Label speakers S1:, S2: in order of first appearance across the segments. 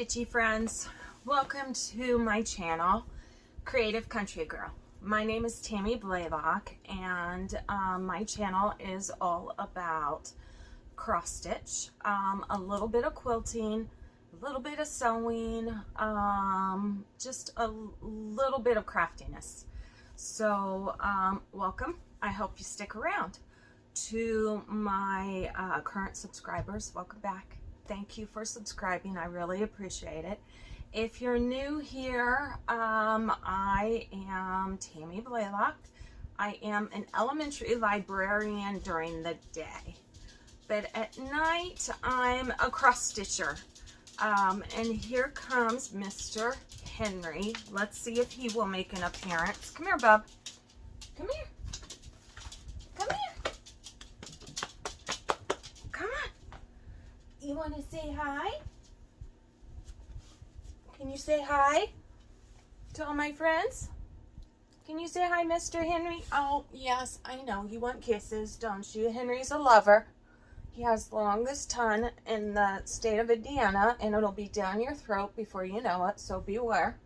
S1: Stitchy friends, welcome to my channel, Creative Country Girl. My name is Tammy Blaylock, and my channel is all about cross stitch, a little bit of quilting, a little bit of sewing, just a little bit of craftiness. So welcome. I hope you stick around. To my current subscribers, welcome back. Thank you for subscribing. I really appreciate it. If you're new here, I am Tammy Blaylock. I am an elementary librarian during the day, but at night I'm a cross stitcher. And here comes Mr. Henry. Let's see if he will make an appearance. Come here, bub. Come here. Come here. Come on. You want to say hi? Can you say hi to all my friends? Can you say hi, Mr. Henry? Oh, yes, I know. You want kisses, don't you? Henry's a lover. He has the longest tongue in the state of Indiana, and it'll be down your throat before you know it, so beware.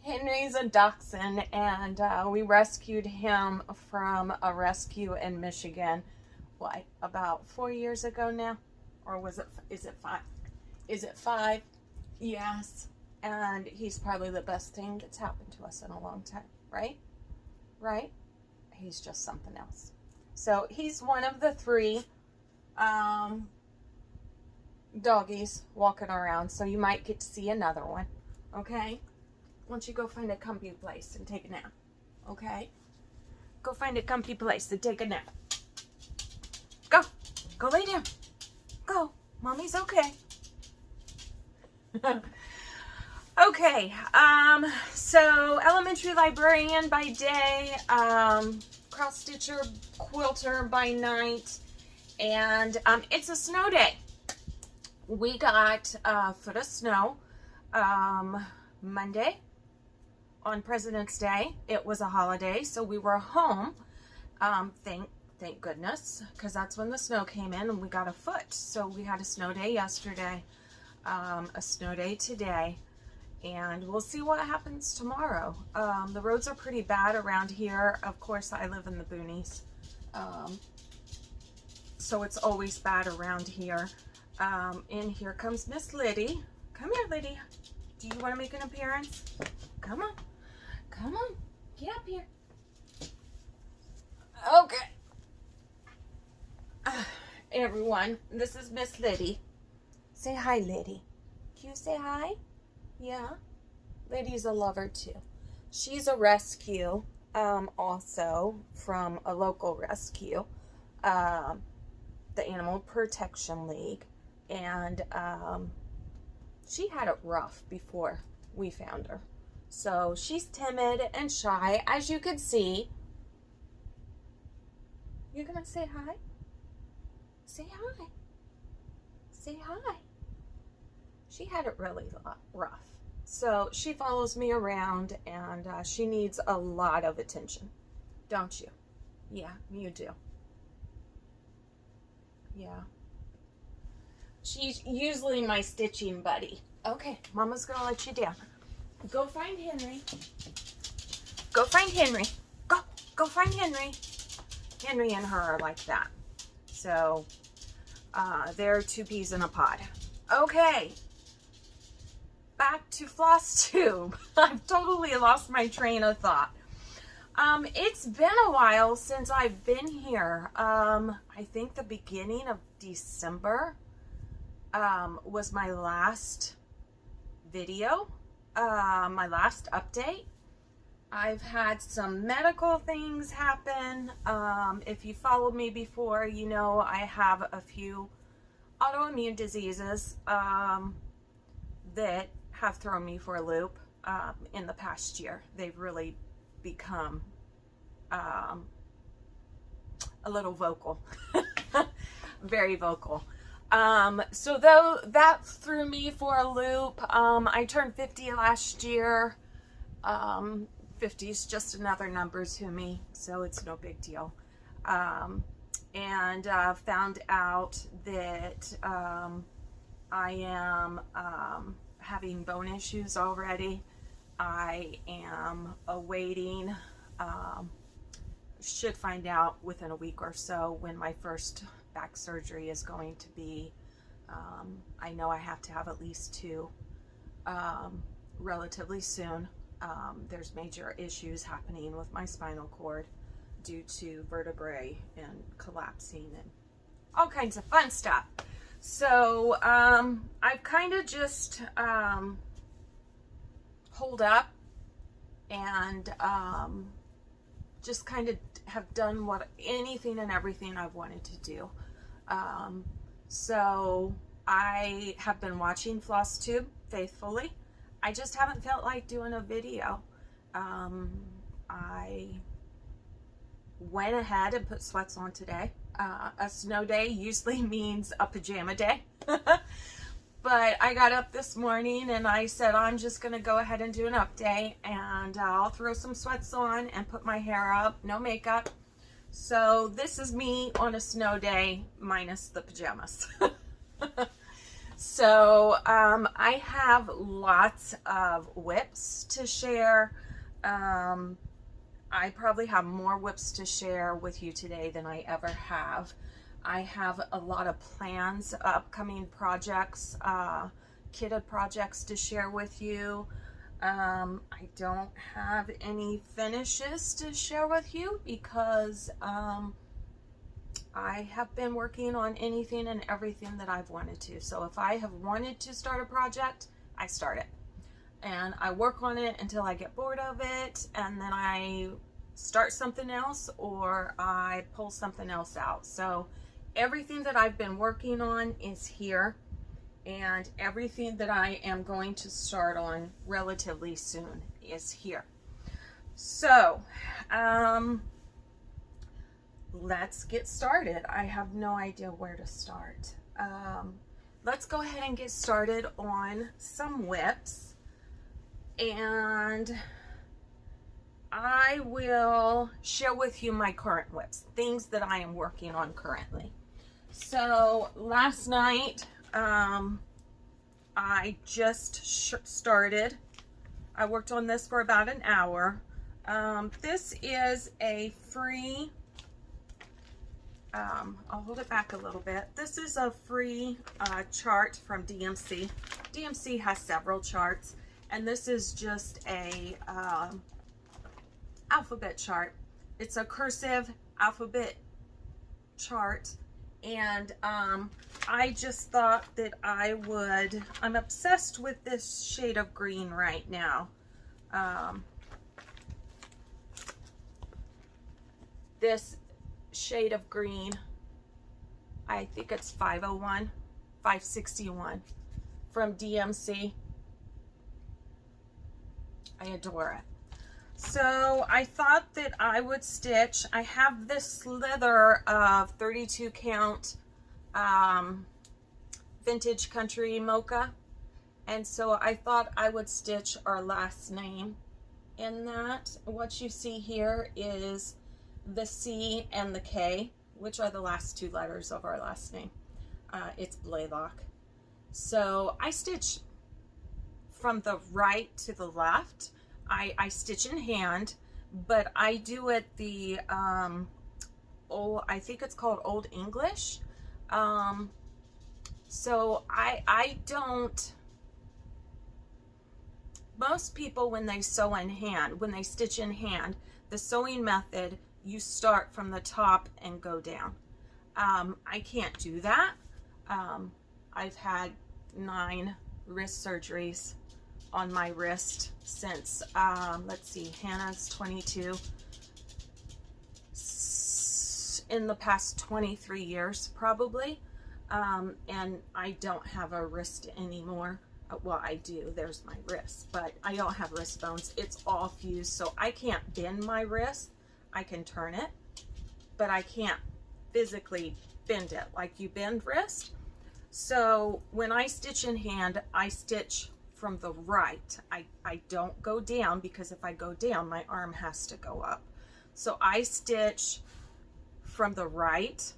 S1: Henry's a dachshund, and we rescued him from a rescue in Michigan, what, about 4 years ago now? Or is it 5? Is it 5? Yes. And he's probably the best thing that's happened to us in a long time, right? Right? He's just something else. So he's one of the 3 doggies walking around, so you might get to see another one, okay? Why don't you go find a comfy place and take a nap, okay? Go find a comfy place and take a nap. Go. Go lay down. Go. Mommy's okay. Okay. So elementary librarian by day, cross stitcher, quilter by night, and it's a snow day. We got a foot of snow Monday. On President's Day. It was a holiday, so we were home. Thank goodness, because that's when the snow came in and we got a foot. So we had a snow day yesterday, a snow day today, and we'll see what happens tomorrow. The roads are pretty bad around here. Of course, I live in the boonies, so it's always bad around here. And here comes Miss Liddy. Come here, Liddy. Do you want to make an appearance? Come on. Come on. Get up here. Okay. Everyone, this is Miss Liddy. Say hi, Liddy. Can you say hi? Yeah. Liddy's a lover, too. She's a rescue, also from a local rescue, the Animal Protection League. And she had it rough before we found her. So she's timid and shy, as you can see. You're gonna say hi? Say hi. Say hi. She had it really rough. So she follows me around, and she needs a lot of attention. Don't you? Yeah, you do. Yeah. She's usually my stitching buddy. Okay, Mama's gonna let you down. Go find Henry. Go find Henry. Go. Go find Henry. Henry and her are like that. So, they're 2 peas in a pod. Okay. Back to FlossTube. I've totally lost my train of thought. It's been a while since I've been here. I think the beginning of December, was my last video. My last update. I've had some medical things happen. If you followed me before, you know I have a few autoimmune diseases that have thrown me for a loop in the past year. They've really become a little vocal. Very vocal. So though that threw me for a loop, I turned 50 last year. 50 is just another number to me, so it's no big deal. and found out that I am having bone issues already. I am awaiting, should find out within a week or so when my first back surgery is going to be. I know I have to have at least 2 relatively soon. There's major issues happening with my spinal cord due to vertebrae and collapsing and all kinds of fun stuff. So I've kind of just holed up and just kind of have done anything and everything I've wanted to do. So I have been watching FlossTube faithfully. I just haven't felt like doing a video. I went ahead and put sweats on today. A snow day usually means a pajama day. But I got up this morning and I said I'm just going to go ahead and do an update, and I'll throw some sweats on and put my hair up, no makeup. So this is me on a snow day minus the pajamas. So I have lots of whips to share. I probably have more whips to share with you today than I ever have. I have a lot of plans, upcoming projects, kitted projects to share with you. I don't have any finishes to share with you because I have been working on anything and everything that I've wanted to. So if I have wanted to start a project, I start it. And I work on it until I get bored of it, and then I start something else or I pull something else out. So everything that I've been working on is here, and everything that I am going to start on relatively soon is here. So let's get started. I have no idea where to start. Let's go ahead and get started on some whips, and I will share with you my current whips, things that I am working on currently. So last night I just started. I worked on this for about an hour. This is a free, I'll hold it back a little bit. This is a free chart from DMC. DMC has several charts, and this is just a alphabet chart. It's a cursive alphabet chart, and I just thought that I'm obsessed with this shade of green right now. This shade of green, I think it's 561 from DMC. I adore it. So I thought that I would stitch. I have this slither of 32 count vintage country mocha, and so I thought I would stitch our last name in that. What you see here is the C and the K, which are the last 2 letters of our last name. It's Blaylock. So I stitch from the right to the left. I stitch in hand, but I do it the I think it's called Old English. So I don't, most people when they sew in hand, when they stitch in hand, the sewing method, you start from the top and go down. I can't do that. I've had 9 wrist surgeries on my wrist since, let's see, Hannah's 22. In the past 23 years, probably. And I don't have a wrist anymore. Well, I do. There's my wrist, but I don't have wrist bones. It's all fused, so I can't bend my wrist. I can turn it, but I can't physically bend it like you bend wrist. So when I stitch in hand, I stitch from the right. I don't go down, because if I go down, my arm has to go up. So I stitch from the right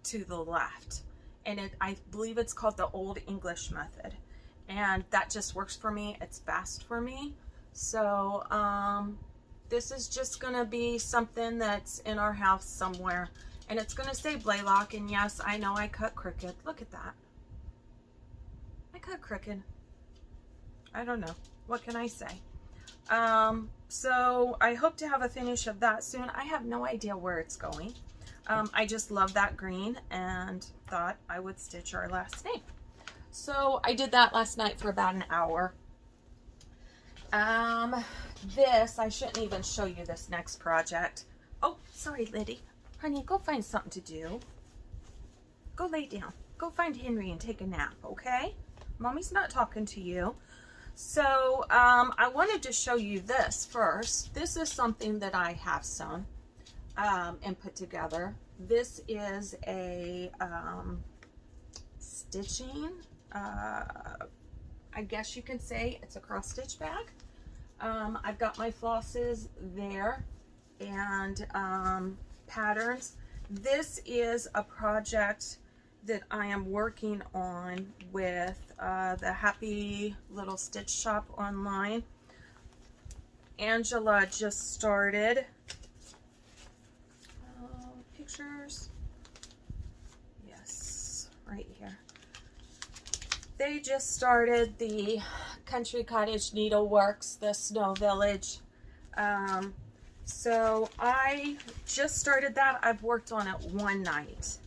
S1: to the left. And I believe it's called the Old English method. And that just works for me. It's fast for me. So this is just going to be something that's in our house somewhere. And it's going to say Blaylock. And yes, I know I cut crooked. Look at that. I cut crooked. I don't know. What can I say? So I hope to have a finish of that soon. I have no idea where it's going. I just love that green and thought I would stitch our last name. So I did that last night for about an hour. This, I shouldn't even show you this next project. Oh, sorry, Liddy. Honey, go find something to do. Go lay down. Go find Henry and take a nap, okay? Mommy's not talking to you. So I wanted to show you this first. This is something that I have sewn and put together. This is a stitching, I guess you can say it's a cross stitch bag. I've got my flosses there and patterns. This is a project that I am working on with the Happy Little Stitch Shop online. Angela just started. Pictures. Yes, right here. They just started the Country Cottage Needleworks, the Snow Village. So I just started that. I've worked on it one night.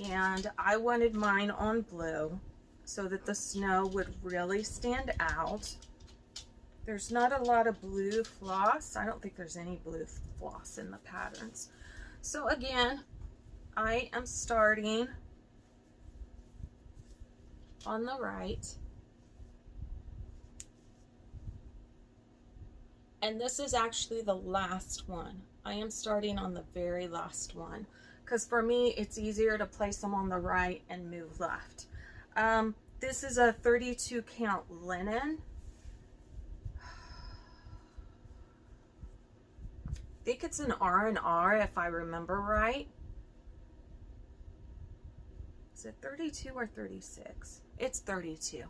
S1: And I wanted mine on blue so that the snow would really stand out. There's not a lot of blue floss. I don't think there's any blue floss in the patterns. So again, I am starting on the right. And this is actually the last one. I am starting on the very last one. Because for me, it's easier to place them on the right and move left. This is a 32 count linen. I think it's an R&R if I remember right. Is it 32 or 36? It's 32.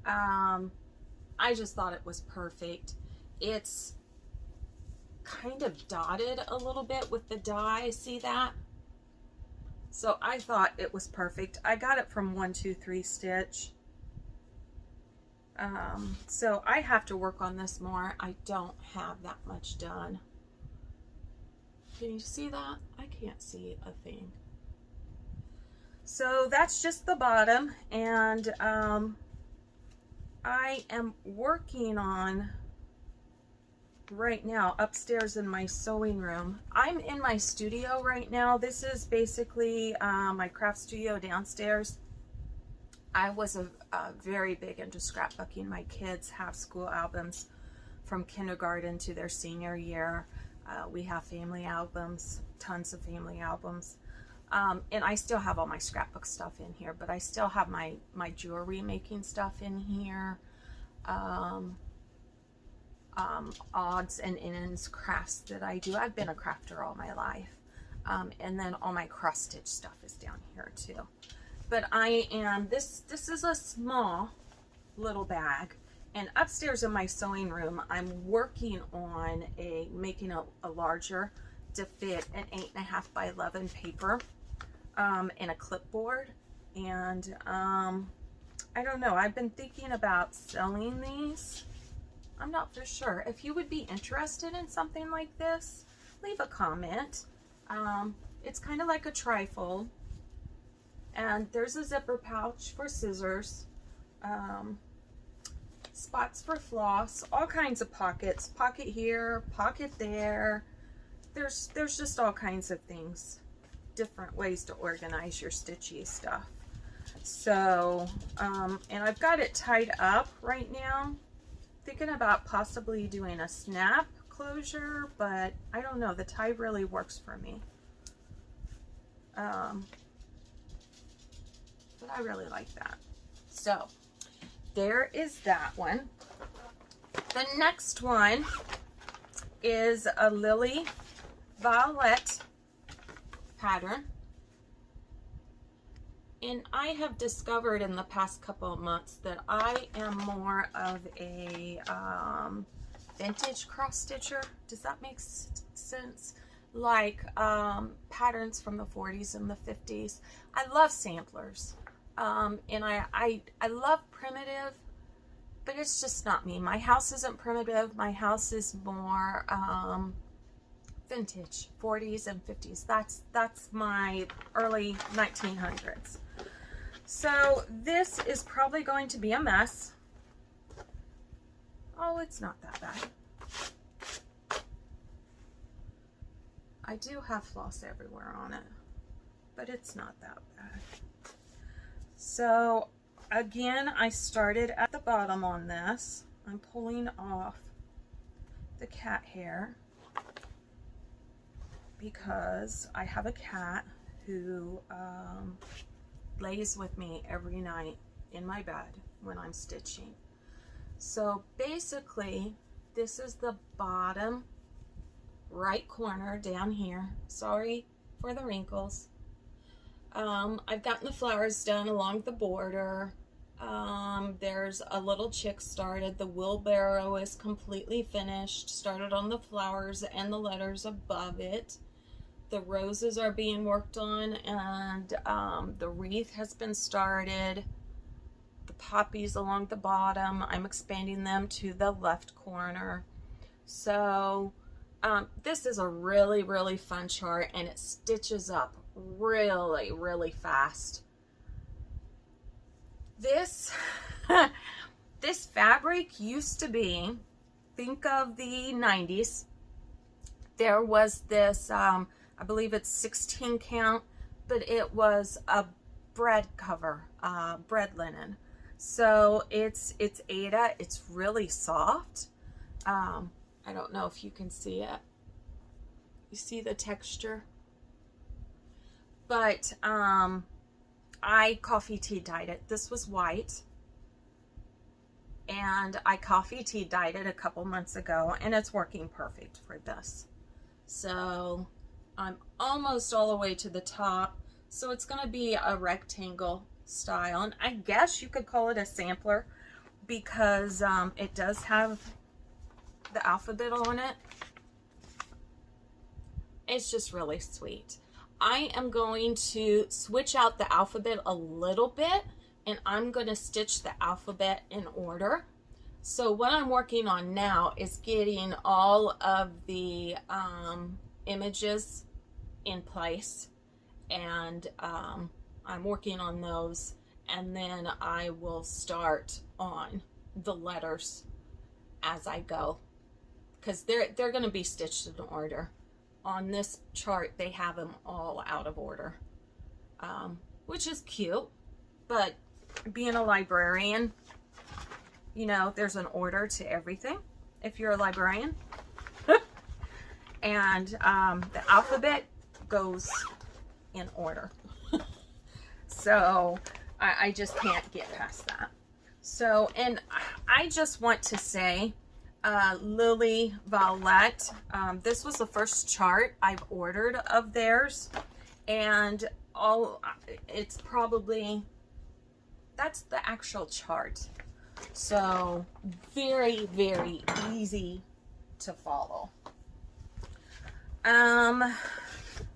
S1: I just thought it was perfect. It's kind of dotted a little bit with the dye. See that? So I thought it was perfect. I got it from 123 Stitch. So I have to work on this more. I don't have that much done. Can you see that? I can't see a thing. So that's just the bottom, and I am working on right now upstairs in my sewing room. I'm in my studio right now. This is basically my craft studio downstairs. I was very big into scrapbooking. My kids have school albums from kindergarten to their senior year. We have family albums, tons of family albums. And I still have all my scrapbook stuff in here, but I still have my jewelry making stuff in here. Odds and ends crafts that I do. I've been a crafter all my life. And then all my cross stitch stuff is down here too. But I am, this is a small little bag. And upstairs in my sewing room, I'm working on making a larger to fit an 8.5 by 11 paper in a clipboard. And I don't know, I've been thinking about selling these. I'm not for sure. If you would be interested in something like this, leave a comment. It's kind of like a trifold. And there's a zipper pouch for scissors. Spots for floss, all kinds of pockets. Pocket here, pocket there. There's just all kinds of things. Different ways to organize your stitchy stuff. So, and I've got it tied up right now. Thinking about possibly doing a snap closure, but I don't know. The tie really works for me. But I really like that. So, there is that one. The next one is a Lily Violet pattern. And I have discovered in the past couple of months that I am more of a vintage cross stitcher. Does that make sense? Like patterns from the 40s and the 50s. I love samplers. And I love primitive, but it's just not me. My house isn't primitive. My house is more vintage, 40s and 50s. That's my early 1900s. So this is probably going to be a mess. Oh, it's not that bad. I do have floss everywhere on it, but it's not that bad. So again, I started at the bottom on this. I'm pulling off the cat hair because I have a cat who lays with me every night in my bed when I'm stitching. So basically, this is the bottom right corner down here. Sorry for the wrinkles. I've gotten the flowers done along the border. There's a little chick started. The wheelbarrow is completely finished. Started on the flowers and the letters above it. The roses are being worked on, and the wreath has been started. The poppies along the bottom, I'm expanding them to the left corner. So this is a really, really fun chart, and it stitches up really, really fast. This this fabric used to be, think of the 90s. There was this I believe it's 16 count, but it was a bread cover, bread linen. So it's Aida. It's really soft. I don't know if you can see it. You see the texture? But I coffee tea dyed it. This was white, and I coffee tea dyed it a couple months ago, and it's working perfect for this. So I'm almost all the way to the top, so it's going to be a rectangle style, and I guess you could call it a sampler because it does have the alphabet on it. It's just really sweet. I am going to switch out the alphabet a little bit, and I'm going to stitch the alphabet in order. So what I'm working on now is getting all of the images in place, and I'm working on those, and then I will start on the letters as I go, because they're going to be stitched in order. On this chart, they have them all out of order, which is cute, but being a librarian, you know, there's an order to everything if you're a librarian. And the alphabet goes in order. So I just can't get past that. So, and I just want to say, Lily Violet, this was the first chart I've ordered of theirs, and it's probably, that's the actual chart. So very, very easy to follow.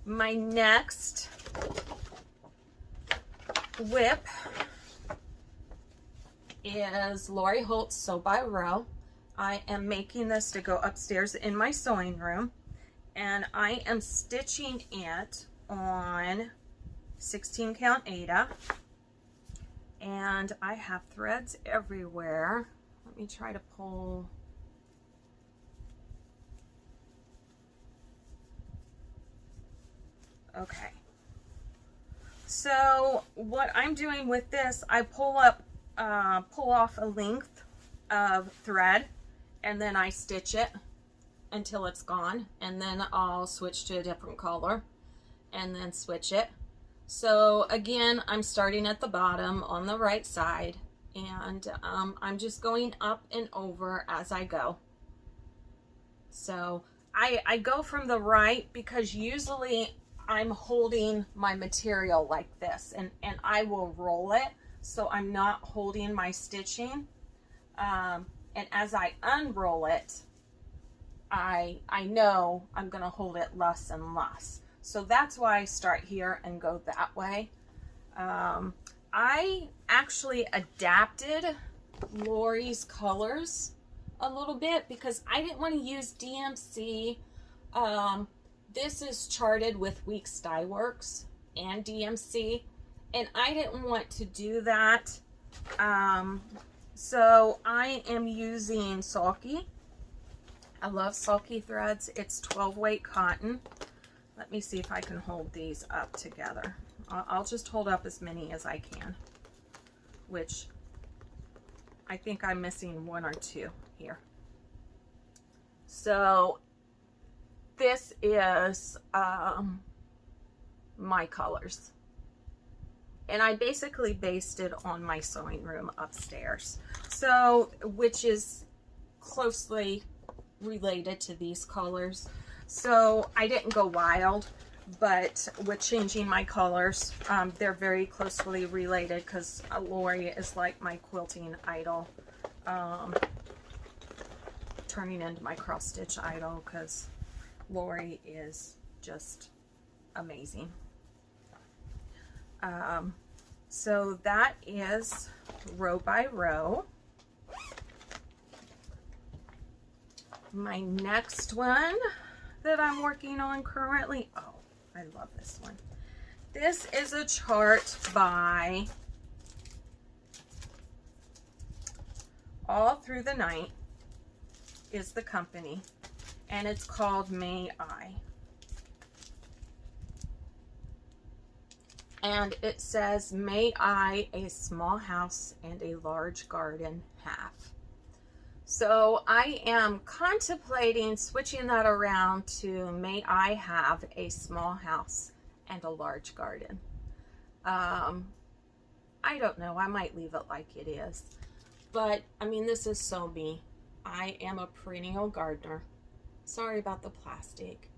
S1: My next whip is Lori Holt's Sew by Row. I am making this to go upstairs in my sewing room, and I am stitching it on 16 count Aida, and I have threads everywhere. Let me try to pull. Okay, so what I'm doing with this, I pull off a length of thread, and then I stitch it until it's gone, and then I'll switch to a different color and then switch it. So again, I'm starting at the bottom on the right side, and I'm just going up and over as I go. So I go from the right because usually I'm holding my material like this, and I will roll it so I'm not holding my stitching. And as I unroll it, I know I'm going to hold it less and less. So that's why I start here and go that way. I actually adapted Lori's colors a little bit because I didn't want to use DMC. This is charted with Weeks Dye Works and DMC, and I didn't want to do that. So I am using Sulky. I love Sulky threads. It's 12 weight cotton. Let me see if I can hold these up together. I'll just hold up as many as I can, which I think I'm missing one or two here. So this is my colors. And I basically based it on my sewing room upstairs. So, which is closely related to these colors. So I didn't go wild, but with changing my colors, they're very closely related because Lori is like my quilting idol. Turning into my cross stitch idol because Lori is just amazing. So that is row by row. My next one that I'm working on currently, oh, I love this one. This is a chart by All Through the Night is the company, and it's called May I. And it says, may I a small house and a large garden have. So I am contemplating switching that around to may I have a small house and a large garden. I don't know, I might leave it like it is. But I mean, this is so me. I am a perennial gardener. Sorry about the plastic.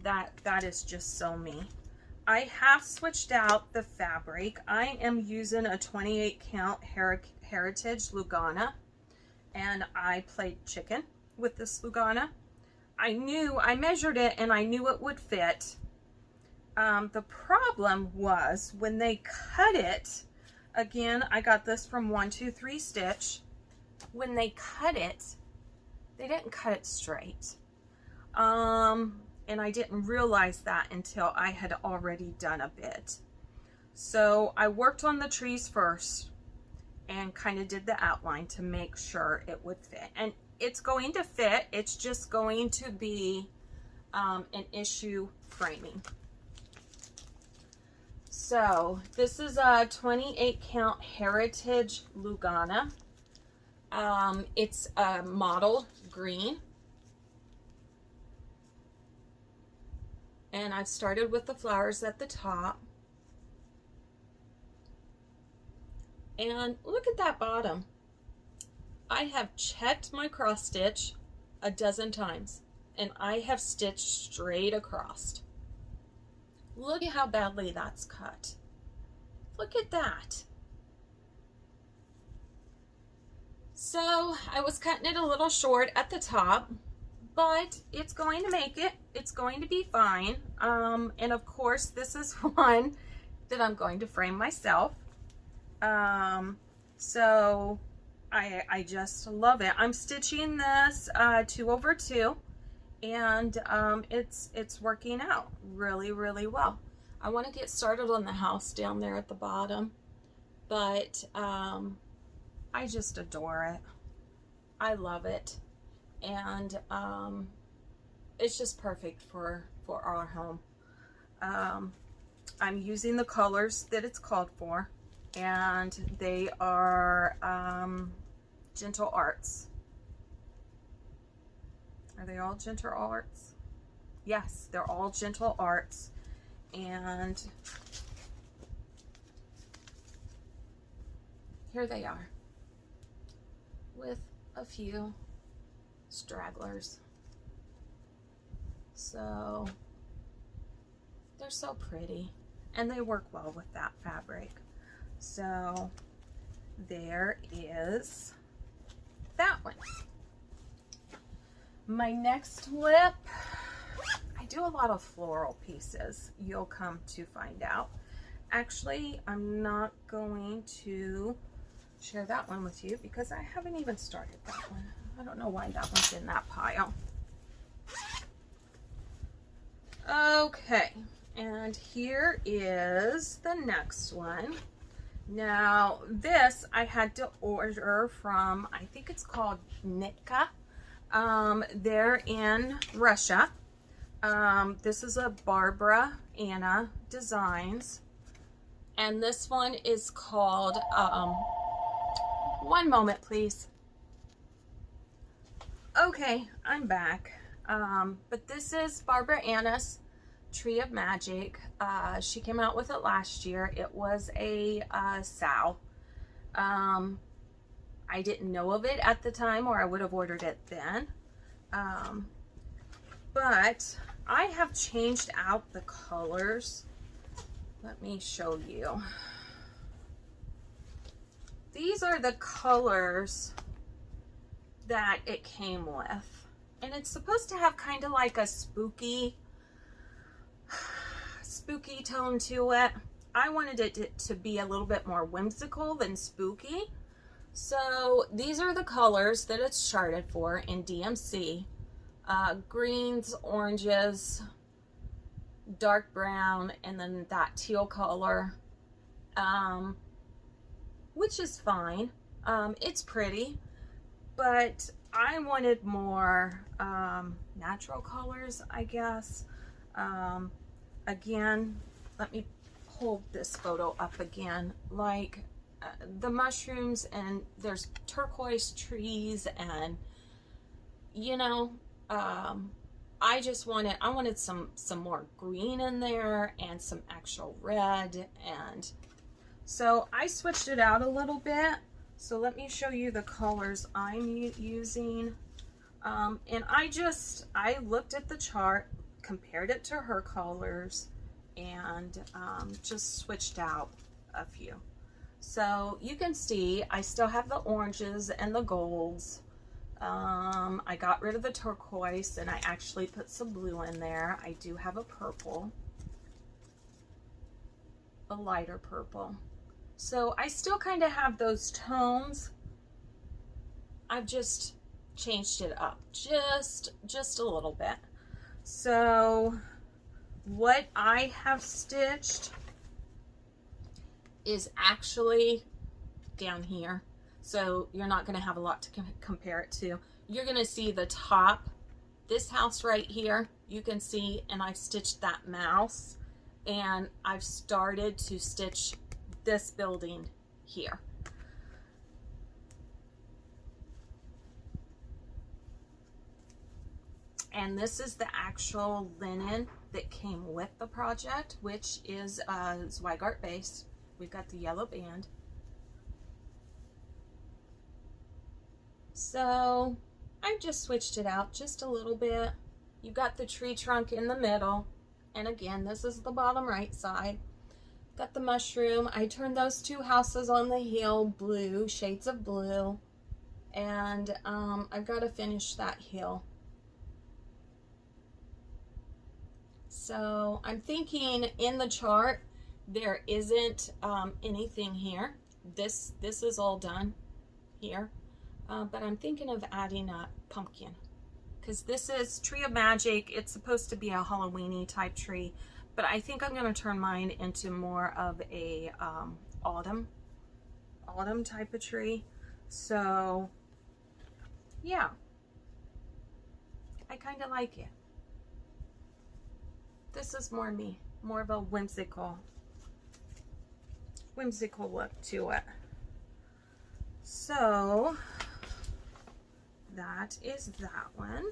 S1: That is just so me. I have switched out the fabric. I am using a 28 count Heritage Lugana, and I played chicken with this Lugana. I measured it and I knew it would fit. The problem was when they cut it, again, I got this from 123 Stitch. When they cut it, they didn't cut it straight. And I didn't realize that until I had already done a bit. So I worked on the trees first and kind of did the outline to make sure it would fit. And it's going to fit, it's just going to be an issue framing. So this is a 28 count Heritage Lugana. It's a mottled green. And I've started with the flowers at the top. And look at that bottom. I have checked my cross stitch a dozen times, and I have stitched straight across. Look at how badly that's cut. Look at that. So I was cutting it a little short at the top, but it's going to make it. It's going to be fine. And of course, this is one that I'm going to frame myself. So I just love it. I'm stitching this 2/2, and it's working out really, really well. I want to get started on the house down there at the bottom, but I just adore it. I love it. And it's just perfect for our home. I'm using the colors that it's called for, and they are Gentle Arts. Are they all Gentle Arts? Yes, they're all Gentle Arts. And here they are with a few stragglers. So they're so pretty and they work well with that fabric. So there is that one. My next lip, I do a lot of floral pieces, you'll come to find out. Actually, I'm not going to share that one with you because I haven't even started that one. I don't know why that one's in that pile. Okay, and here is the next one. Now this I had to order from, I think it's called Nitka. They're in Russia. This is a Barbara Anna Designs, and this one is called, one moment please. Okay, I'm back. But this is Barbara Anna's Tree of Magic. She came out with it last year. It was a sow. I didn't know of it at the time, or I would have ordered it then. But I have changed out the colors. Let me show you. These are the colors that it came with. And it's supposed to have kind of like a spooky tone to it. I wanted it to be a little bit more whimsical than spooky. So these are the colors that it's charted for in DMC. Greens, oranges, dark brown, and then that teal color, which is fine. It's pretty, but I wanted more natural colors, I guess. Again, let me hold this photo up again. Like the mushrooms, and there's turquoise trees, and you know, I wanted some more green in there and some actual red, and so I switched it out a little bit. So let me show you the colors I'm using. And I looked at the chart, compared it to her colors, and just switched out a few. So you can see I still have the oranges and the golds. I got rid of the turquoise and I actually put some blue in there. I do have a purple, a lighter purple. So I still kind of have those tones. I've just changed it up just a little bit. So what I have stitched is actually down here. So you're not going to have a lot to compare it to. You're going to see the top, this house right here, you can see, and I've stitched that mouse, and I've started to stitch this building here. And this is the actual linen that came with the project, which is Zweigart base. We've got the yellow band. So I've just switched it out just a little bit. You got the tree trunk in the middle, and again, this is the bottom right side. Got the mushroom. I turned those two houses on the hill blue, shades of blue, and I've got to finish that hill. So I'm thinking in the chart there isn't anything here. This is all done here, but I'm thinking of adding a pumpkin, because this is Tree of Magic. It's supposed to be a Halloween-y type tree, but I think I'm going to turn mine into more of a autumn type of tree. So yeah, I kind of like it. This is more me, more of a whimsical look to it. So that is that one.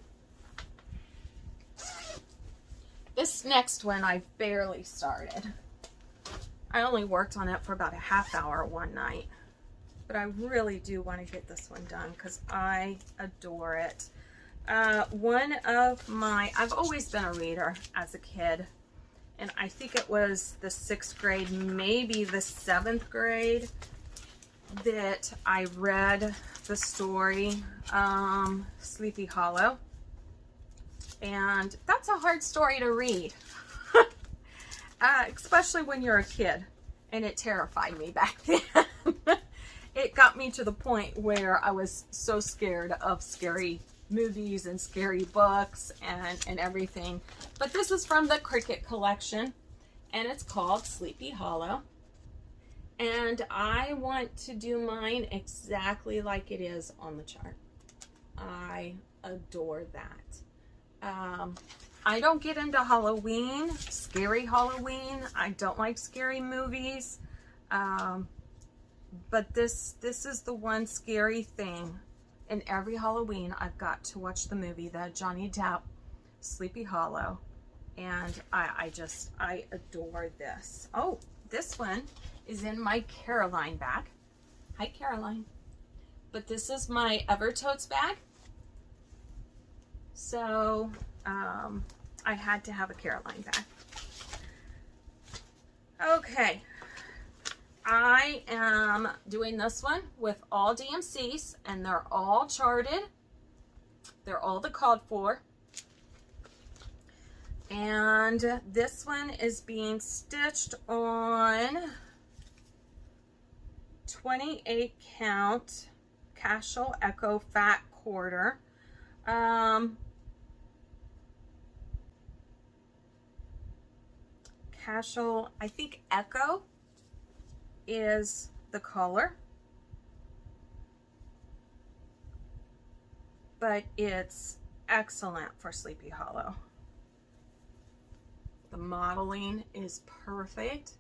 S1: This next one I barely started. I only worked on it for about a half hour one night, but I really do want to get this one done because I adore it. I've always been a reader as a kid, and I think it was the 6th grade, maybe the 7th grade, that I read the story, Sleepy Hollow. And that's a hard story to read, especially when you're a kid, and it terrified me back then. It got me to the point where I was so scared of scary movies and scary books and everything. But this is from the Cricket collection, and it's called Sleepy Hollow. And I want to do mine exactly like it is on the chart. I adore that. I don't get into Halloween, scary Halloween. I don't like scary movies. But this is the one scary thing. In every Halloween, I've got to watch the movie, the Johnny Depp, Sleepy Hollow. And I adore this. Oh, this one is in my Caroline bag. Hi, Caroline. But this is my Evertotes bag. So, I had to have a Caroline bag. Okay. I am doing this one with all DMCs, and they're all charted. They're all the called for. And this one is being stitched on 28 count Cashel Echo Fat Quarter. Cashel, I think Echo is the color, but it's excellent for Sleepy Hollow. The modeling is perfect.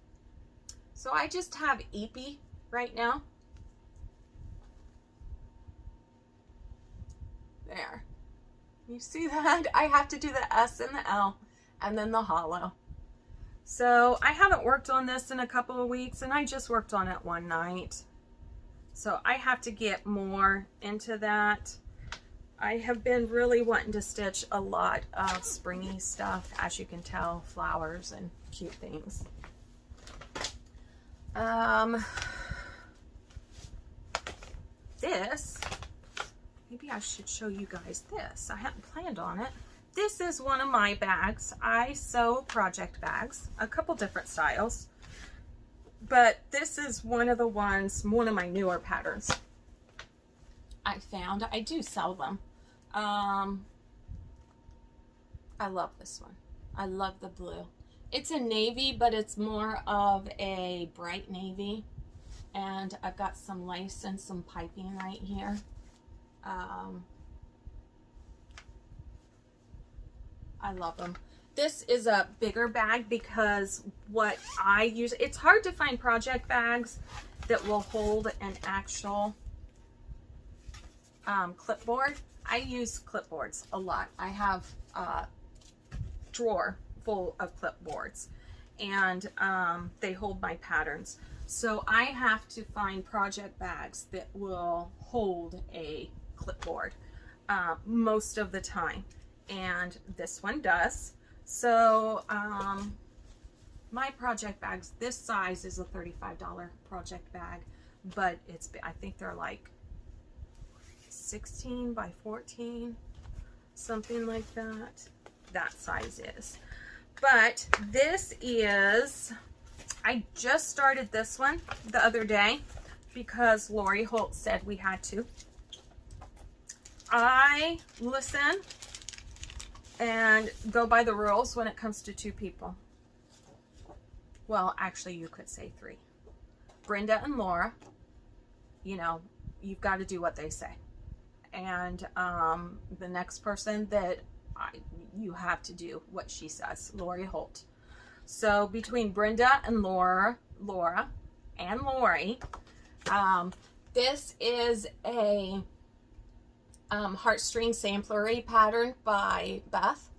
S1: So I just have Eepy right now. There. You see that? I have to do the S and the L and then the hollow. So I haven't worked on this in a couple of weeks, and I just worked on it one night. So I have to get more into that. I have been really wanting to stitch a lot of springy stuff, as you can tell, flowers and cute things. This, maybe I should show you guys this. I hadn't planned on it. This is one of my bags. I sew project bags, a couple different styles, but this is one of the ones, one of my newer patterns I found. I do sell them. I love this one. I love the blue. It's a navy, but it's more of a bright navy, and I've got some lace and some piping right here. I love them. This is a bigger bag because what I use, it's hard to find project bags that will hold an actual clipboard. I use clipboards a lot. I have a drawer full of clipboards, and they hold my patterns. So I have to find project bags that will hold a clipboard most of the time. And this one does. So my project bags, this size is a $35 project bag, but it's, I think they're like 16 by 14, something like that. That size is. But this is, I just started this one the other day because Lori Holt said we had to. I listen and go by the rules when it comes to 2 people. Well, actually, you could say 3. Brenda and Laura, you know, you've got to do what they say. And the next person that you have to do what she says, Lori Holt. So between Brenda and Laura and Lori, this is a heartstring samplery pattern by Beth,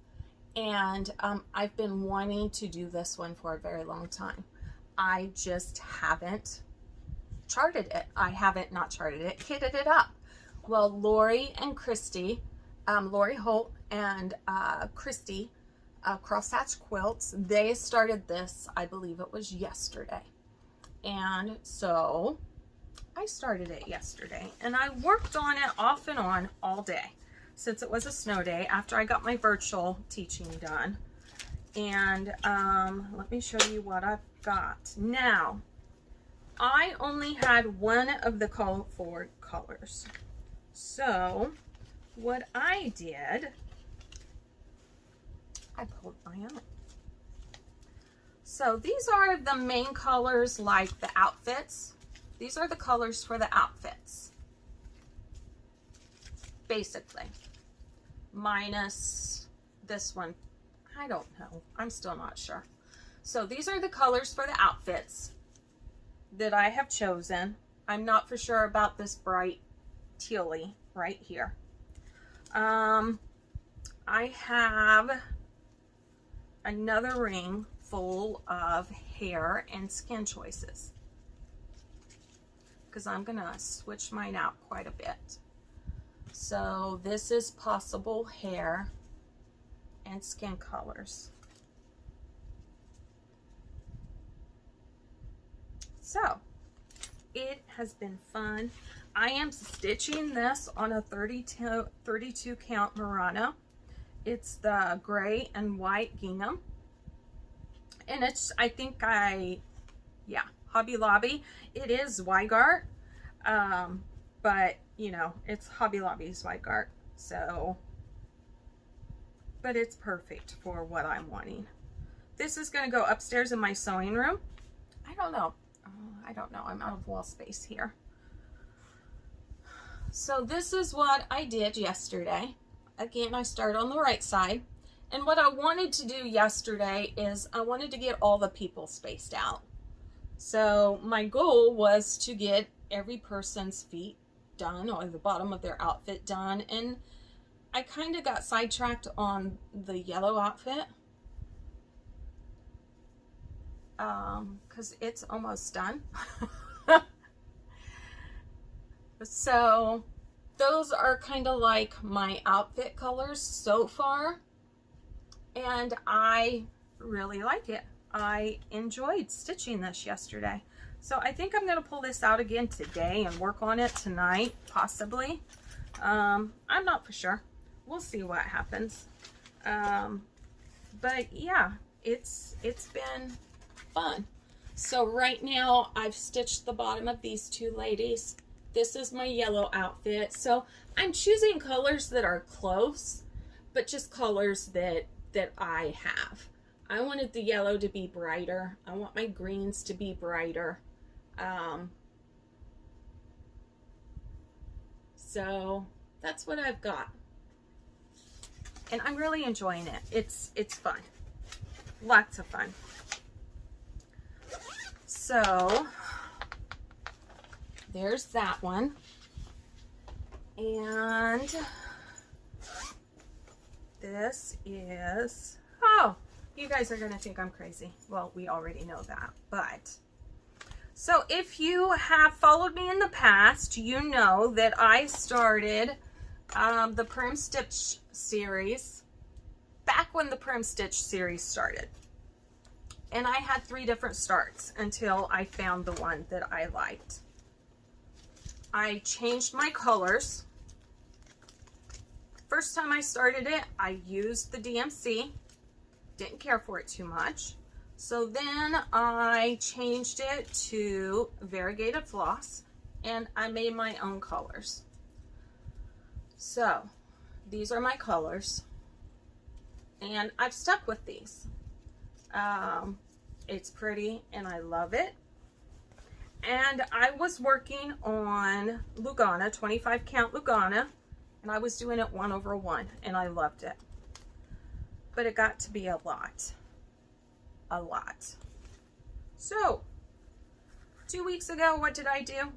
S1: and I've been wanting to do this one for a very long time. I just haven't charted it. I haven't, not charted it, kitted it up. Well, Lori and Christy Lori Holt and Christy Cross Hatch Quilts. They started this, I believe it was yesterday. And so I started it yesterday, and I worked on it off and on all day since it was a snow day after I got my virtual teaching done. And let me show you what I've got. Now, I only had one of the call for colors. So what I did, I pulled my own. So these are the main colors, like the outfits. These are the colors for the outfits, basically, minus this one. I don't know. I'm still not sure. So these are the colors for the outfits that I have chosen. I'm not for sure about this bright tealy right here. I have another ring full of hair and skin choices because I'm gonna switch mine out quite a bit. So this is possible hair and skin colors. So it has been fun. I am stitching this on a 32 count Murano. It's the gray and white gingham. And it's, I think yeah, Hobby Lobby. It is Zweigart, but you know, it's Hobby Lobby's Zweigart. So, but it's perfect for what I'm wanting. This is going to go upstairs in my sewing room. I don't know. I'm out of wall space here. So this is what I did yesterday. Again, I started on the right side. And what I wanted to do yesterday is I wanted to get all the people spaced out. So my goal was to get every person's feet done, or the bottom of their outfit done. And I kind of got sidetracked on the yellow outfit. Because it's almost done. So those are kind of like my outfit colors so far. And I really like it. I enjoyed stitching this yesterday. So I think I'm going to pull this out again today and work on it tonight, possibly. I'm not for sure. We'll see what happens. But yeah, it's been fun. So right now I've stitched the bottom of these two ladies. This is my yellow outfit. So I'm choosing colors that are close, but just colors that I have. I wanted the yellow to be brighter. I want my greens to be brighter. So that's what I've got. And I'm really enjoying it. It's fun. Lots of fun. So there's that one. And this is, oh, you guys are going to think I'm crazy. Well, we already know that, but so if you have followed me in the past, you know that I started the Prim Stitch series back when the Prim Stitch series started. And I had 3 different starts until I found the one that I liked. I changed my colors. First time I started it, I used the DMC. Didn't care for it too much. So then I changed it to variegated floss, and I made my own colors. So these are my colors, and I've stuck with these. It's pretty and I love it. And I was working on Lugana, 25 count Lugana, and I was doing it 1/1, and I loved it. But it got to be a lot. So 2 weeks ago, what did I do?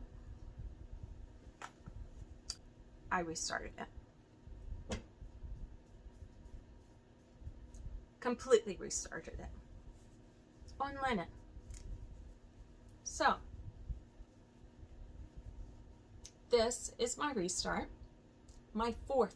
S1: I restarted it. Completely restarted it on linen. So this is my restart, my 4th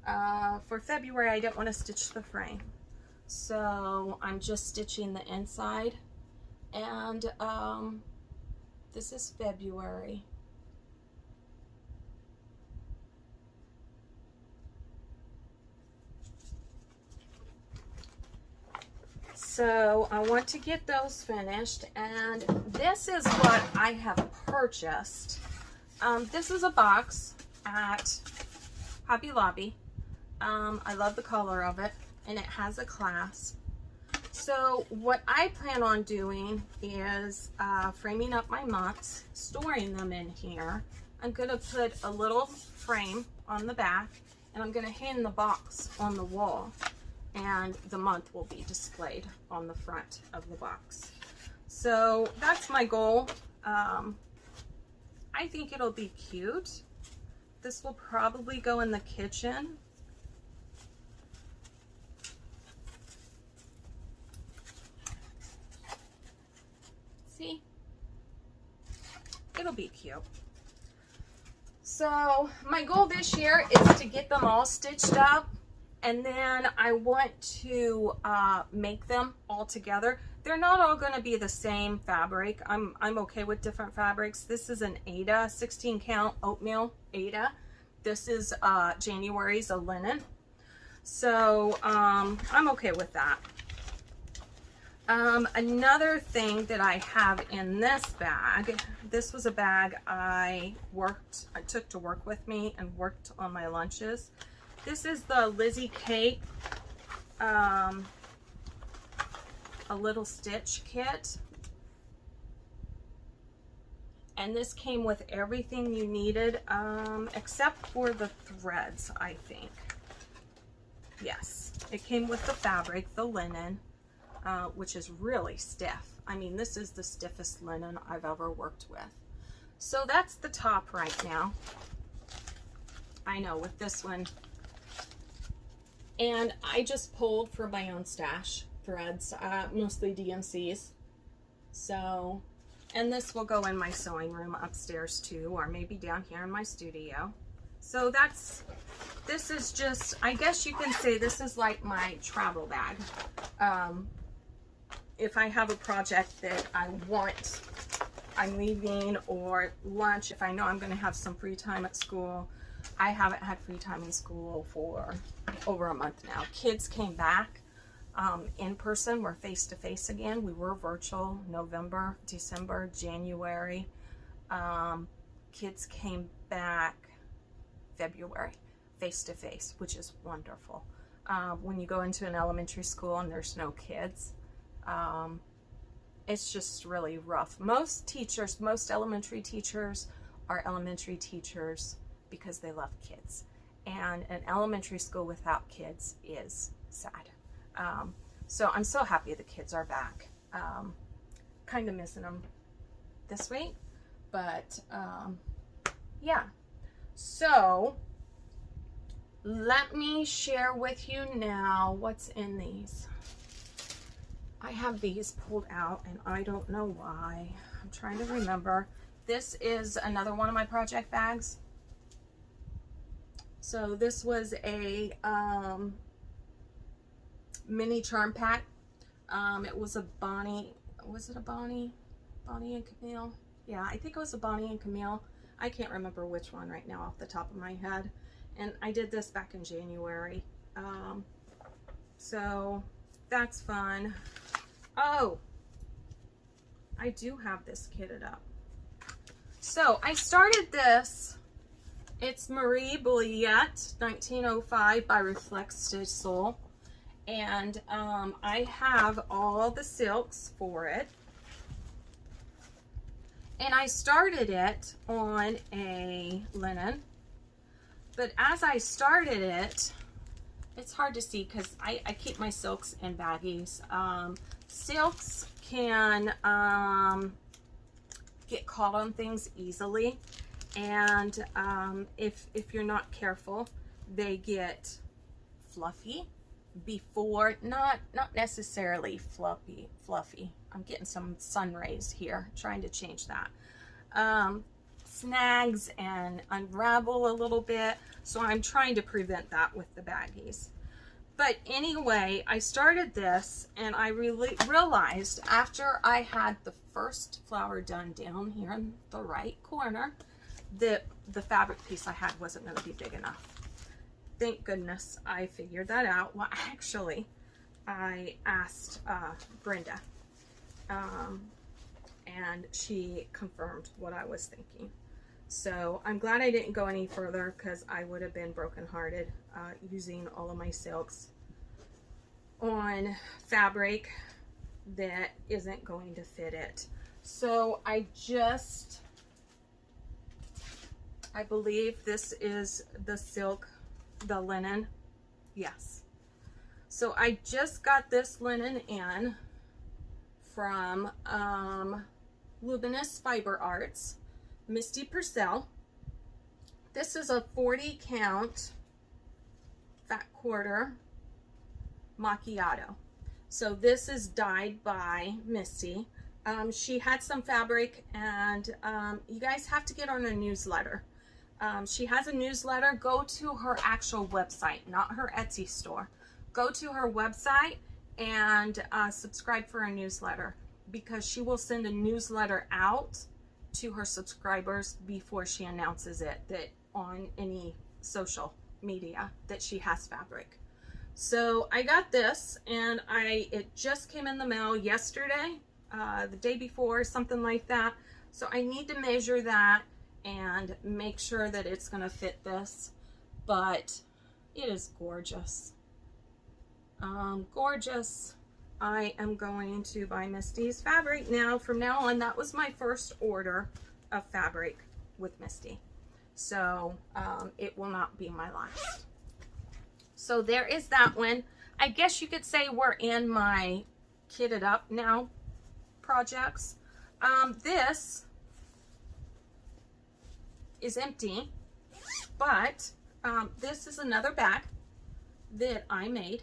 S1: For February, I didn't want to stitch the frame, so I'm just stitching the inside. And this is February. So I want to get those finished, and this is what I have purchased. This is a box at Hobby Lobby. I love the color of it, and it has a clasp. So what I plan on doing is framing up my months, storing them in here. I'm going to put a little frame on the back, and I'm going to hang the box on the wall, and the month will be displayed on the front of the box. So that's my goal. I think it'll be cute. This will probably go in the kitchen. See? It'll be cute. So my goal this year is to get them all stitched up, and then I want to make them all together. They're not all going to be the same fabric. I'm okay with different fabrics. This is an Aida 16 count oatmeal Aida. This is January's a linen. So I'm okay with that. Another thing that I have in this bag, this was a bag I took to work with me and worked on my lunches. This is the Lizzie Kate a little stitch kit, and this came with everything you needed except for the threads, I think. Yes, it came with the fabric, the linen, which is really stiff. I mean, this is the stiffest linen I've ever worked with. So that's the top right now. I know, with this one. And I just pulled for my own stash threads, mostly DMCs. So, and this will go in my sewing room upstairs too, or maybe down here in my studio. So this is just, I guess you can say this is like my travel bag. If I have a project that I'm leaving, or lunch, if I know I'm going to have some free time at school. I haven't had free time in school for over a month now. Kids came back in person. We're face-to-face again. We were virtual November, December, January. Kids came back February face-to-face, which is wonderful. When you go into an elementary school and there's no kids, it's just really rough. Most elementary teachers are elementary teachers because they love kids, and an elementary school without kids is sad. So I'm so happy the kids are back. Kind of missing them this week, but yeah. So let me share with you now what's in these. I have these pulled out and I don't know why. I'm trying to remember. This is another one of my project bags. So this was a mini charm pack. It was a Bonnie, was it a Bonnie and Camille? Yeah, I think it was a Bonnie and Camille. I can't remember which one right now off the top of my head. And I did this back in January. So that's fun. Oh, I do have this kitted up. So I started this. It's Marie Bouillette 1905 by Reflex Stitch Soul. And I have all the silks for it. And I started it on a linen. But as I started it, it's hard to see because I keep my silks in baggies. Silks can get caught on things easily. And if you're not careful, they get fluffy before, not necessarily fluffy. I'm getting some sun rays here, trying to change that. snags and unravel a little bit. So I'm trying to prevent that with the baggies. But anyway, I started this and I really realized after I had the first flower done down here in the right corner that the fabric piece I had wasn't going to be big enough. Thank goodness I figured that out. Well, actually, I asked Brenda and she confirmed what I was thinking. So I'm glad I didn't go any further because I would have been brokenhearted using all of my silks on fabric that isn't going to fit it. So I believe this is the silk, the linen. Yes. So I just got this linen in from Luminous Fiber Arts. Misty Purcell. This is a 40 count fat quarter macchiato. So this is dyed by Misty. She had some fabric, and you guys have to get on her newsletter. She has a newsletter. Go to her actual website, not her Etsy store. Go to her website and subscribe for a newsletter, because she will send a newsletter out to her subscribers before she announces it that on any social media that she has fabric. So I got this, and it just came in the mail yesterday, the day before, something like that. So I need to measure that and make sure that it's going to fit this, but it is gorgeous. Gorgeous. I am going to buy Misty's fabric now. From now on, that was my first order of fabric with Misty. So it will not be my last. So there is that one. I guess you could say we're in my kitted up now projects. This is empty, but this is another bag that I made.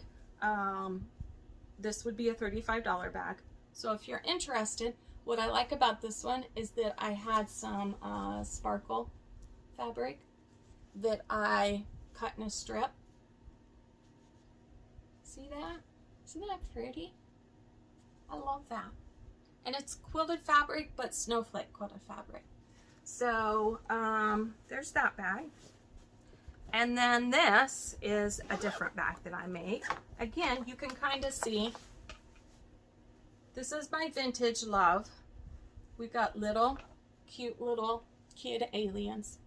S1: This would be a $35 bag. So if you're interested, what I like about this one is that I had some sparkle fabric that I cut in a strip. See that? Isn't that pretty? I love that. And it's quilted fabric, but snowflake quilted fabric. So there's that bag. And then this is a different bag that I made. Again, you can kind of see, this is my vintage love. We've got cute little kid aliens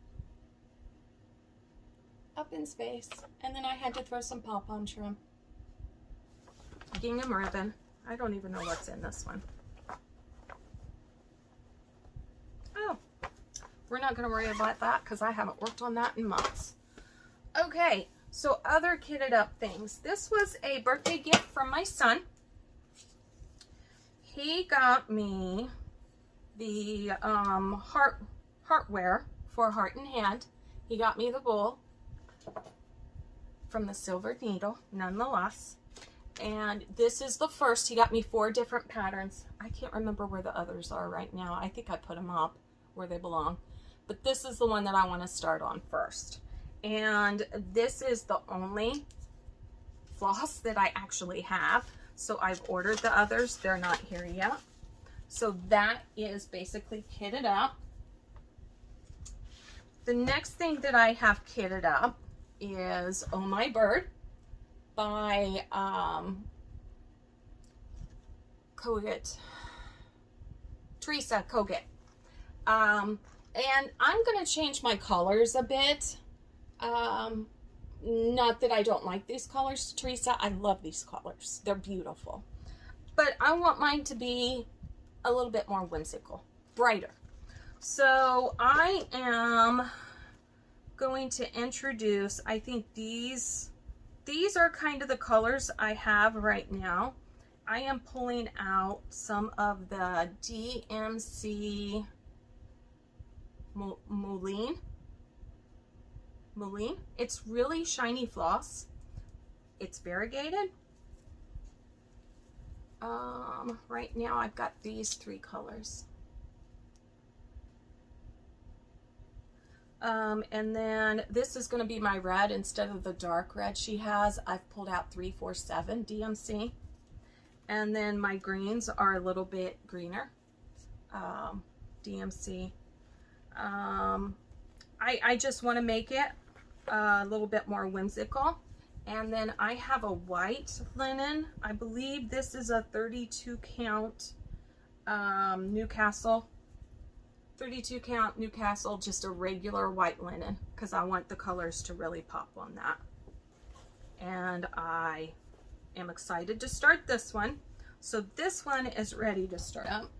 S1: up in space. And then I had to throw some pom-pom trim. Gingham ribbon. I don't even know what's in this one. Oh, we're not going to worry about that because I haven't worked on that in months. Okay, so other kitted up things. This was a birthday gift from my son. He got me the heartware for Heart and Hand. He got me the bowl from the Silver Needle, nonetheless. And this is the first. He got me 4 different patterns. I can't remember where the others are right now. I think I put them up where they belong. But this is the one that I want to start on first. And this is the only floss that I actually have. So I've ordered the others. They're not here yet. So that is basically kitted up. The next thing that I have kitted up is Oh My Bird by Teresa Kogut. And I'm going to change my colors a bit. Not that I don't like these colors, Teresa. I love these colors. They're beautiful. But I want mine to be a little bit more whimsical, brighter. So I am going to introduce, I think these are kind of the colors I have right now. I am pulling out some of the DMC Moline. It's really shiny floss. It's variegated. Right now I've got these 3 colors. And then this is going to be my red instead of the dark red she has. I've pulled out 347 DMC. And then my greens are a little bit greener, DMC. I just want to make it a little bit more whimsical. And then I have a white linen. I believe this is a 32 count Newcastle. 32 count Newcastle, just a regular white linen, because I want the colors to really pop on that. And I am excited to start this one. So this one is ready to start up.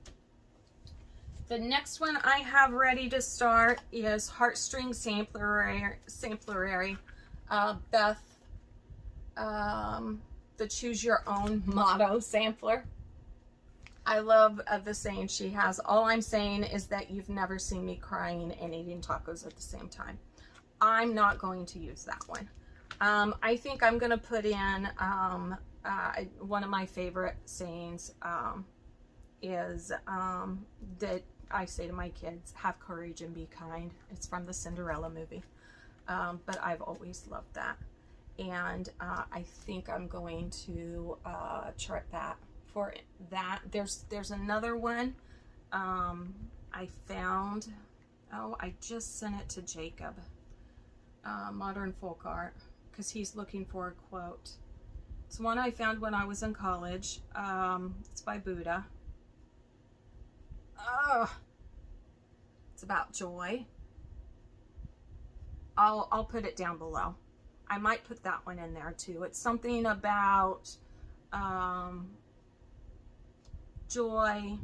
S1: The next one I have ready to start is Heartstring Samplerary, Beth, the Choose Your Own Motto sampler. I love the saying she has. All I'm saying is that you've never seen me crying and eating tacos at the same time. I'm not going to use that one. I think I'm going to put in one of my favorite sayings is that I say to my kids, have courage and be kind. It's from the Cinderella movie. But I've always loved that. And I think I'm going to chart that. For that, there's another one I found. Oh, I just sent it to Jacob, Modern Folk Art, because he's looking for a quote. It's one I found when I was in college. It's by Buddha. It's about joy. I'll put it down below. I might put that one in there too. It's something about joy.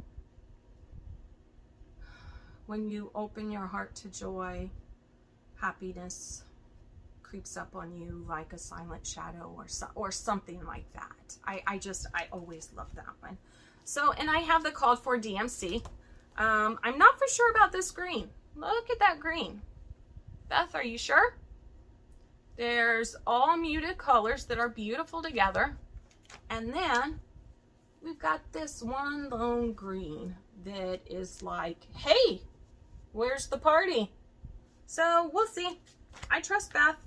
S1: When you open your heart to joy, happiness creeps up on you like a silent shadow, or something like that. I always love that one. So, and I have the called for DMC. I'm not for sure about this green. Look at that green. Beth, are you sure? There's all muted colors that are beautiful together. And then we've got this one lone green that is like, hey, where's the party? So we'll see. I trust Beth.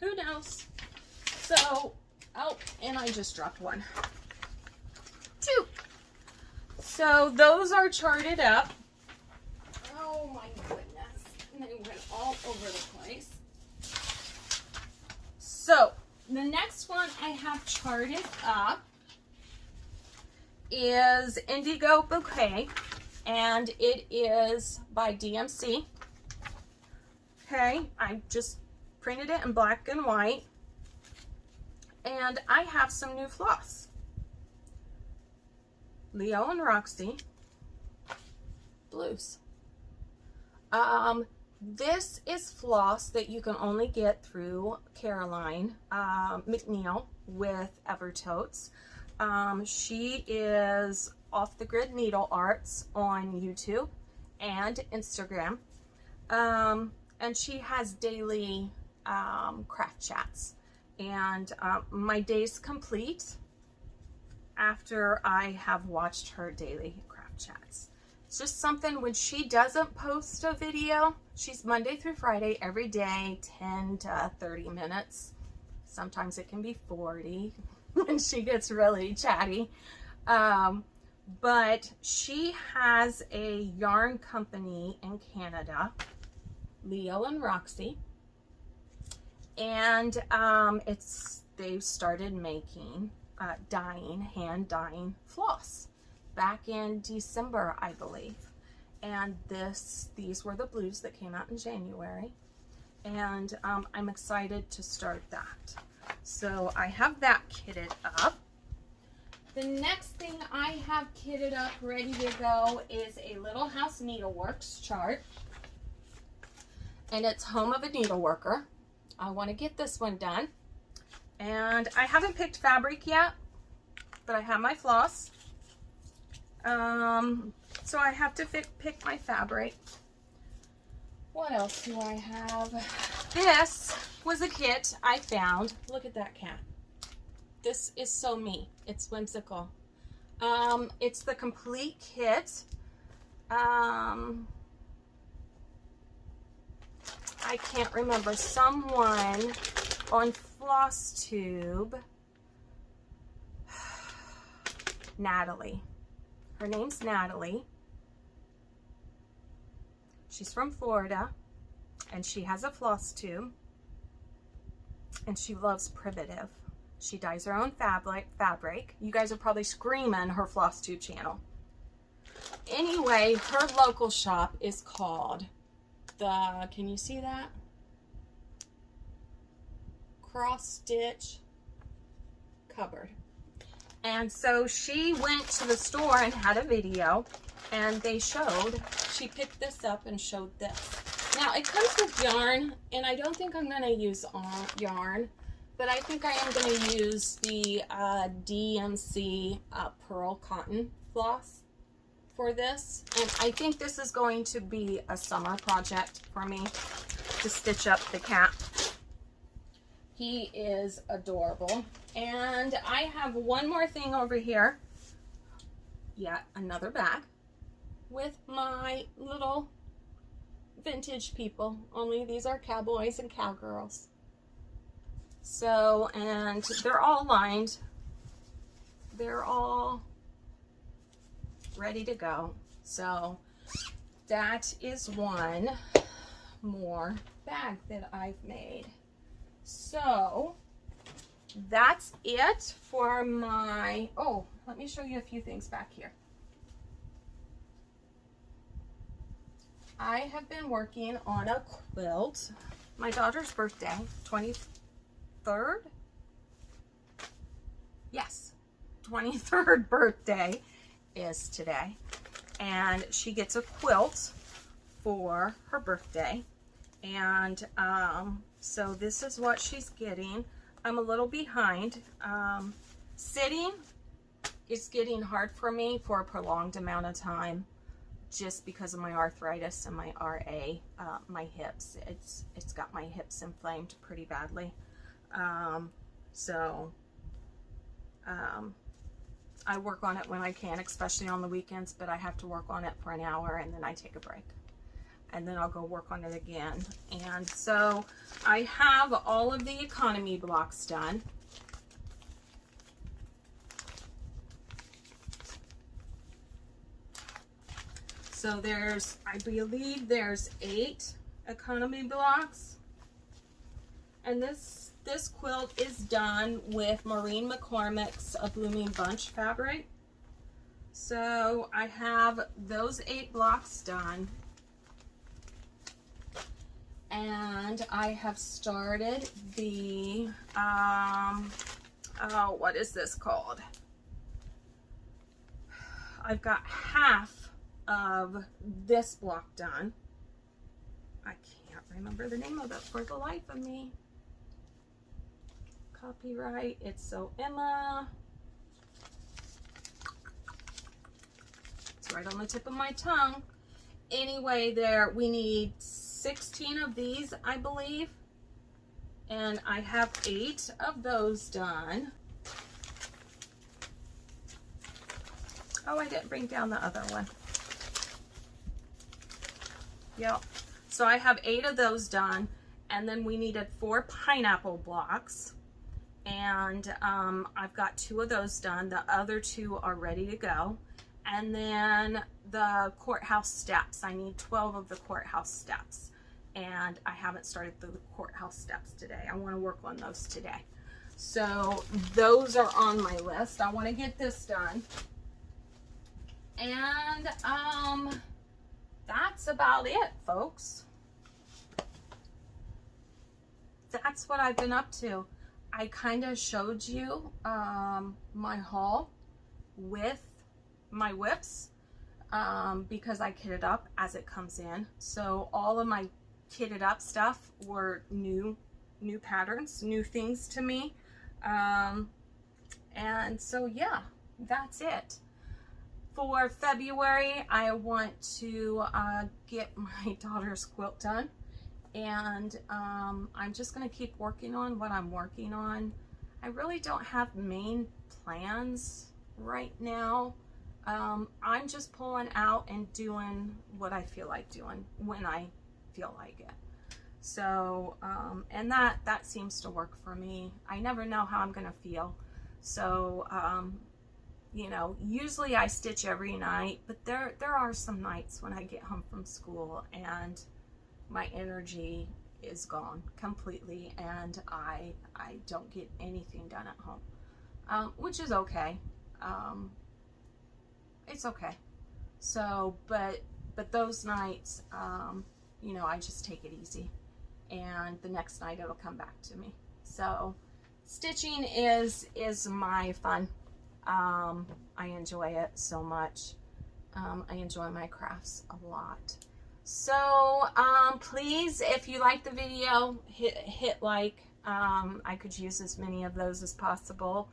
S1: Who knows? So, oh, and I just dropped one. 2. So those are charted up. Oh my goodness. And they went all over the place. So the next one I have charted up is Indigo Bouquet, and it is by DMC. Okay, I just printed it in black and white, and I have some new floss. Leo and Roxy blues. This is floss that you can only get through Caroline McNeil with Evertotes. She is Off the Grid Needle Arts on YouTube and Instagram. And she has daily craft chats. And my day's complete after I have watched her daily craft chats. It's just something when she doesn't post a video, she's Monday through Friday every day, 10 to 30 minutes. Sometimes it can be 40 when she gets really chatty. But she has a yarn company in Canada, Leo and Roxy. And they've started making hand dyeing floss back in December, I believe. And these were the blues that came out in January. And I'm excited to start that. So I have that kitted up. The next thing I have kitted up ready to go is a Little House Needleworks chart. And it's Home of a Needleworker. I want to get this one done. And I haven't picked fabric yet, but I have my floss. So I have to pick my fabric. What else do I have? This was a kit I found. Look at that cat. This is so me. It's whimsical. It's the complete kit. I can't remember, someone on FlossTube, Natalie. Her name's Natalie. She's from Florida, and she has a FlossTube, and she loves Primitive. She dyes her own fabric. You guys are probably screaming her FlossTube channel. Anyway, her local shop is called the, can you see that? Cross Stitch Cupboard. And so she went to the store and had a video, and they showed, she picked this up and showed this. Now it comes with yarn, and I don't think I'm going to use yarn, but I think I am going to use the DMC Pearl Cotton Floss for this. And I think this is going to be a summer project for me to stitch up the cat. He is adorable. And I have one more thing over here. Yet another bag with my little vintage people. Only these are cowboys and cowgirls. So, and they're all lined. They're all ready to go. So that is one more bag that I've made. So that's it for my, oh, let me show you a few things back here. I have been working on a quilt. My daughter's birthday, 23rd? Yes, 23rd birthday is today. And she gets a quilt for her birthday. And so this is what she's getting. I'm a little behind. Sitting is getting hard for me for a prolonged amount of time, just because of my arthritis and my RA, my hips. It's got my hips inflamed pretty badly. I work on it when I can, especially on the weekends, but I have to work on it for an hour and then I take a break. And then I'll go work on it again. And so I have all of the economy blocks done. So there's, I believe there's 8 economy blocks. And this quilt is done with Maureen McCormick's A Blooming Bunch fabric. So I have those 8 blocks done. And I have started the, oh, what is this called? I've got half of this block done. I can't remember the name of it for the life of me. Copyright, it's so Emma. It's right on the tip of my tongue. Anyway, there, we need 16 of these, I believe. And I have 8 of those done. Oh, I didn't bring down the other one. Yep. So I have 8 of those done. And then we needed 4 pineapple blocks. And I've got 2 of those done. The other 2 are ready to go. And then the courthouse steps. I need 12 of the courthouse steps. And I haven't started the courthouse steps today. I want to work on those today. So those are on my list. I want to get this done. And that's about it, folks. That's what I've been up to. I kind of showed you my haul with my whips because I kit it up as it comes in. So all of my kitted up stuff were new patterns, new things to me. And so yeah, that's it. For February, I want to get my daughter's quilt done. And I'm just going to keep working on what I'm working on. I really don't have main plans right now. I'm just pulling out and doing what I feel like doing when I feel like it. So, and that seems to work for me. I never know how I'm going to feel. So, you know, usually I stitch every night, but there are some nights when I get home from school and my energy is gone completely, and I don't get anything done at home, which is okay. It's okay. So, but those nights, you know, I just take it easy, and the next night it'll come back to me. So stitching is my fun. I enjoy it so much. I enjoy my crafts a lot. So please, if you like the video, hit like. I could use as many of those as possible.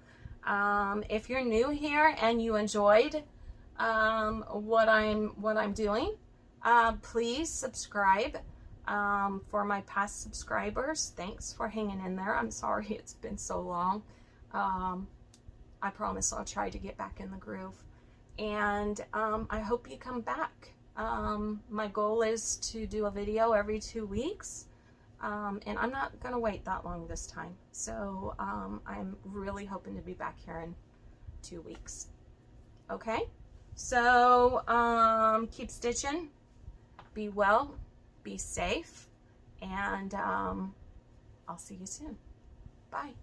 S1: If you're new here and you enjoyed what I'm doing, please subscribe. For my past subscribers, thanks for hanging in there. I'm sorry it's been so long. I promise I'll try to get back in the groove, and I hope you come back. My goal is to do a video every 2 weeks, and I'm not gonna wait that long this time. So I'm really hoping to be back here in 2 weeks. Okay, so keep stitching, be well, be safe, and I'll see you soon. Bye.